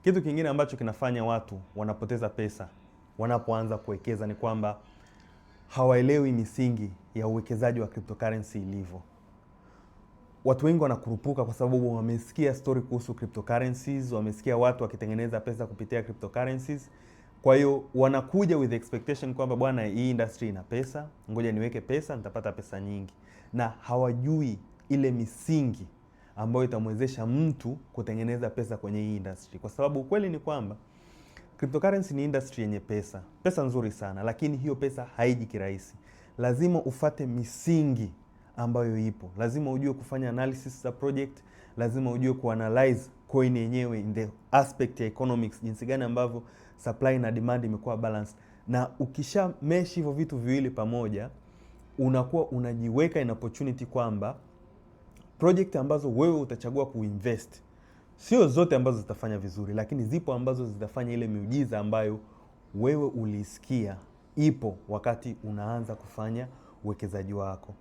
Kitu kingine ambacho kinafanya watu wanapoteza pesa wanapoanza kuwekeza ni kwamba hawaelewi misingi ya uwekezaji wa cryptocurrency ilivyo. Watu wengi wanakurupuka kwa sababu wamesikia story kuhusu cryptocurrencies, wamesikia watu wakitengeneza pesa kupitia cryptocurrencies. Kwa hiyo wanakuja with expectation kwamba bwana, hii industry ina pesa, ngoja niweke pesa, nitapata pesa nyingi. Na hawajui ile misingi ambayo itamwezesha mtu kutengeneza pesa kwenye hii industry. Kwa sababu ukweli ni kwamba cryptocurrency ni industry yenye pesa. Pesa nzuri sana, lakini hiyo pesa haiji kirahisi. Lazima ufate misingi ambayo ipo. Lazima ujue kufanya analysis za project, lazima ujue kuanalyze coin yenyewe in the aspect ya economics, jinsi gani ambavyo supply na demand imekuwa balanced. Na ukisha mesh hivyo vitu viwili pamoja, unakuwa unajiweka in opportunity kwamba project ambazo wewe utachagua kuinvest, sio zote ambazo zitafanya vizuri, lakini zipo ambazo zitafanya ile miujiza ambayo wewe ulisikia ipo wakati unaanza kufanya uwekezaji wako.